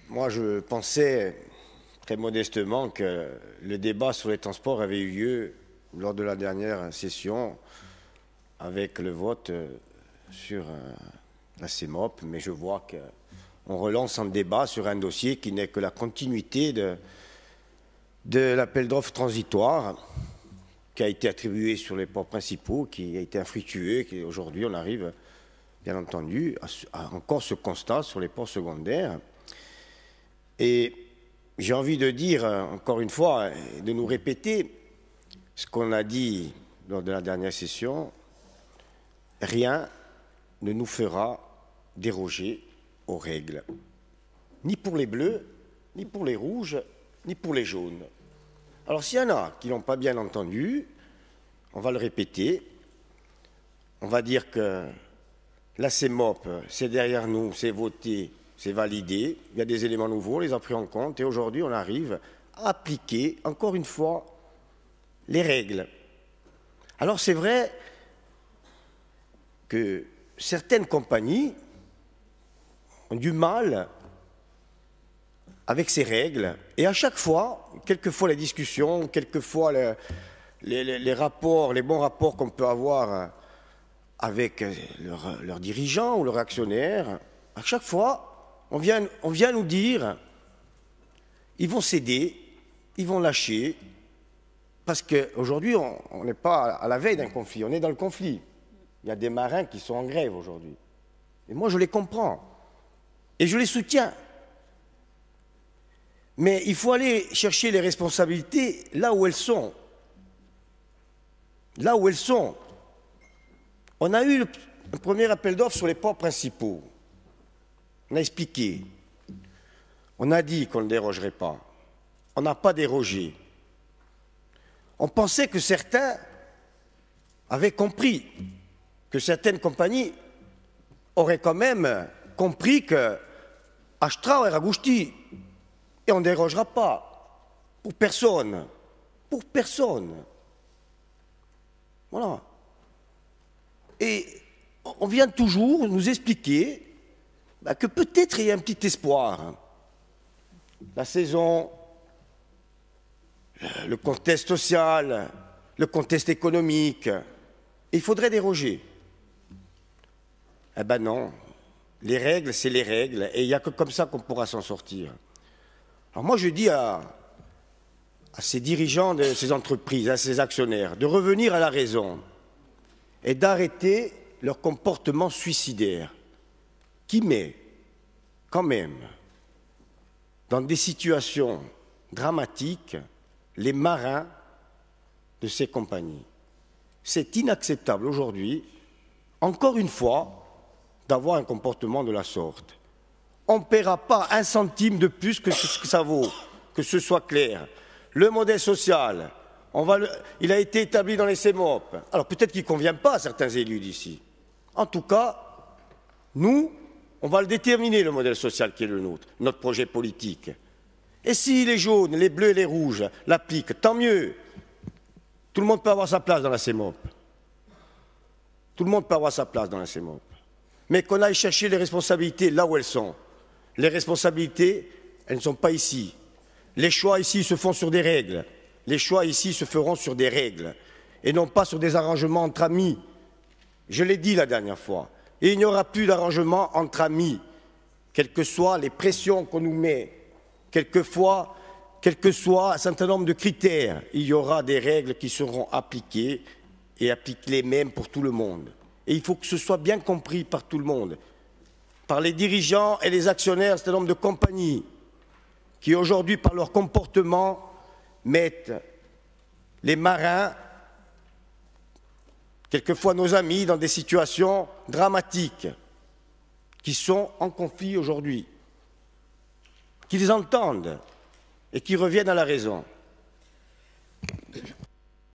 Moi, je pensais très modestement que le débat sur les transports avait eu lieu lors de la dernière session avec le vote sur la CEMOP, mais je vois qu'on relance un débat sur un dossier qui n'est que la continuité de l'appel d'offres transitoire qui a été attribué sur les ports principaux, qui a été infructueux, et aujourd'hui on arrive, bien entendu, à encore ce constat sur les ports secondaires. Et j'ai envie de dire, encore une fois, de nous répéter ce qu'on a dit lors de la dernière session, rien ne nous fera déroger aux règles, ni pour les bleus, ni pour les rouges, ni pour les jaunes. Alors s'il y en a qui n'ont pas bien entendu, on va le répéter, on va dire que la CEMOP, c'est derrière nous, c'est voté, c'est validé, il y a des éléments nouveaux, on les a pris en compte, et aujourd'hui on arrive à appliquer, encore une fois, les règles. Alors c'est vrai que certaines compagnies ont du mal avec ces règles, et à chaque fois, quelquefois les discussions, quelquefois les rapports, les bons rapports qu'on peut avoir avec leurs dirigeants ou leurs actionnaires, à chaque fois, on vient nous dire, ils vont céder, ils vont lâcher, parce qu'aujourd'hui, on n'est pas à la veille d'un conflit, on est dans le conflit. Il y a des marins qui sont en grève aujourd'hui. Et moi, je les comprends. Et je les soutiens. Mais il faut aller chercher les responsabilités là où elles sont. Là où elles sont. On a eu un premier appel d'offres sur les ports principaux. On a expliqué. On a dit qu'on ne dérogerait pas. On n'a pas dérogé. On pensait que certains avaient compris, que certaines compagnies auraient quand même compris que Ashtra et Ragusti, et on ne dérogera pas. Pour personne. Pour personne. Voilà. Et on vient toujours nous expliquer que peut-être il y a un petit espoir. La saison, le contexte social, le contexte économique, il faudrait déroger. Eh ben non, les règles, c'est les règles, et il n'y a que comme ça qu'on pourra s'en sortir. Alors moi je dis à ces dirigeants de ces entreprises, à ces actionnaires, de revenir à la raison et d'arrêter leur comportement suicidaire qui met quand même dans des situations dramatiques les marins de ces compagnies. C'est inacceptable aujourd'hui, encore une fois, d'avoir un comportement de la sorte. On ne paiera pas un centime de plus que ce que ça vaut, que ce soit clair. Le modèle social, il a été établi dans les CEMOP. Alors peut-être qu'il ne convient pas à certains élus d'ici. En tout cas, nous, on va le déterminer, le modèle social qui est le nôtre, notre projet politique. Et si les jaunes, les bleus et les rouges l'appliquent, tant mieux. Tout le monde peut avoir sa place dans la CEMOP. Tout le monde peut avoir sa place dans la CEMOP. Mais qu'on aille chercher les responsabilités là où elles sont. Les responsabilités, elles ne sont pas ici. Les choix ici se font sur des règles. Les choix ici se feront sur des règles. Et non pas sur des arrangements entre amis. Je l'ai dit la dernière fois. Et il n'y aura plus d'arrangement entre amis. Quelles que soient les pressions qu'on nous met, quel que soit un certain nombre de critères, il y aura des règles qui seront appliquées et appliquées les mêmes pour tout le monde. Et il faut que ce soit bien compris par tout le monde, par les dirigeants et les actionnaires, un certain nombre de compagnies qui aujourd'hui, par leur comportement, mettent les marins, quelquefois nos amis, dans des situations dramatiques, qui sont en conflit aujourd'hui, qu'ils entendent et qui reviennent à la raison.